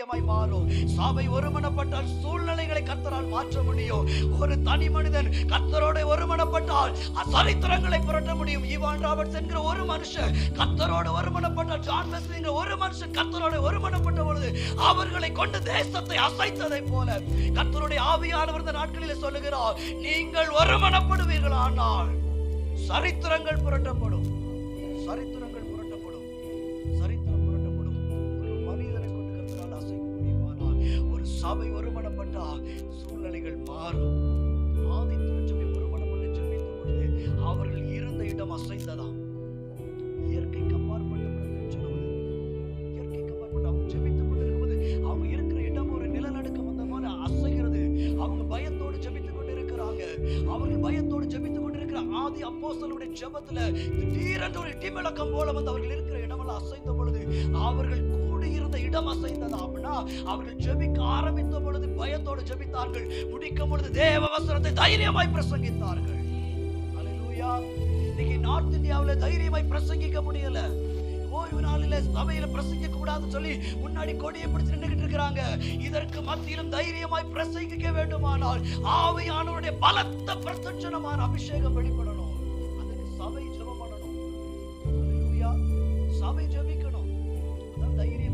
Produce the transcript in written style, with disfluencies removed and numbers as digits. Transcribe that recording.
தைரியமாய் மாறும். சபை ஒருமனப்பட்டால் சூழ்நிலைகளை கர்த்தரால் மாற்ற முடியும். ஒரு தனி மனிதன் கர்த்தரோட ஒருமனப்பட்டால் சரித்திரங்களை புரட்ட முடியும். ஈவான் ராபர்ட்ஸ் என்கிற ஒரு மனுஷன் கர்த்தரோட ஒருமனப்பட்டால், ஜான் வெஸ்லி என்கிற ஒரு மனுஷன் கர்த்தரோட ஒருமனப்பட்ட பொழுது அவர்களை கொண்டு தேசத்தை அசைத்ததை போல கர்த்தருடைய ஆவியானவர் இந்த நாட்களில் சொல்லுகிறார், நீங்கள் ஒருமனப்படுவீர்கள் ஆனால் சரித்திரங்கள் புரட்டப்படும். சரித்திரங்கள் புரட்டப்படும். சரித்திரம் புரட்டப்படும். ஒரு மனிதனை கொண்டு கர்த்தரால் அசைக்க முடியுமானால், ஒரு சபை ஒருமனப்பட்டா சூழ்நிலைகள் மாறும். ஆதி திருச்சபை ஒருமனப்பட்டு ஜெபித்த பொழுது அவர்கள் இருந்த இடம் அசைந்ததாம். இயற்கைக்கு அப்பாற்பட்ட பிரச்சனை, இயற்கைக்கு அப்பாற்பட்ட அவங்க ஜெபித்துக் கொண்டிருக்கும்போது அவங்க இருக்கிற இடம் ஒரு நிலநடுக்கம் வந்த மாதிரி அசைகிறது. அவங்க பயத்தோடு ஜெபித்துக் கொண்டிருக்கிறாங்க. அவர்கள் பயத்தோடு ஜெபித்துக் கொண்டிருக்கிற ஆதி அப்போஸ்தலருடைய ஜெபத்துல திடீரென்று ஒரு இடிமுழக்கம் போல வந்து அவர்கள் இருக்கிற இடமெல்லாம் அசைந்த பொழுது அவர்கள் கூடியிருந்த இடம் அசைந்ததா? அப்படின்னா அவர்கள் ஜெபிக்க ஆரம்பித்த பொழுது பயத்தோடு ஜெபித்தார்கள். முடிக்கும் பொழுது தேவ வசனத்தை தைரியமாய் பிரசங்கித்தார்கள். அல்லேலூயா. இன்னைக்கு நார்த் இந்தியாவில் தைரியமாய் பிரசங்கிக்க முடியல. ஓய்வு நாளில சபையில பிரசங்கிக்க கூடாதுன்னு சொல்லி முன்னாடி கொடியை பிடிச்சு நின்றுகிட்டு இருக்கிறாங்க. இதற்கு மத்தியிலும் தைரியமாய் பிரசங்கிக்க வேண்டுமானால் ஆவியானவருடைய பலத்த பிரத்யட்சமான அபிஷேகம் வெளிப்படணும். அதுக்கு சபை ஜெபம் பண்ணணும். அல்லேலூயா. சபை ஜெபிக்கணும். அதான் தைரியம்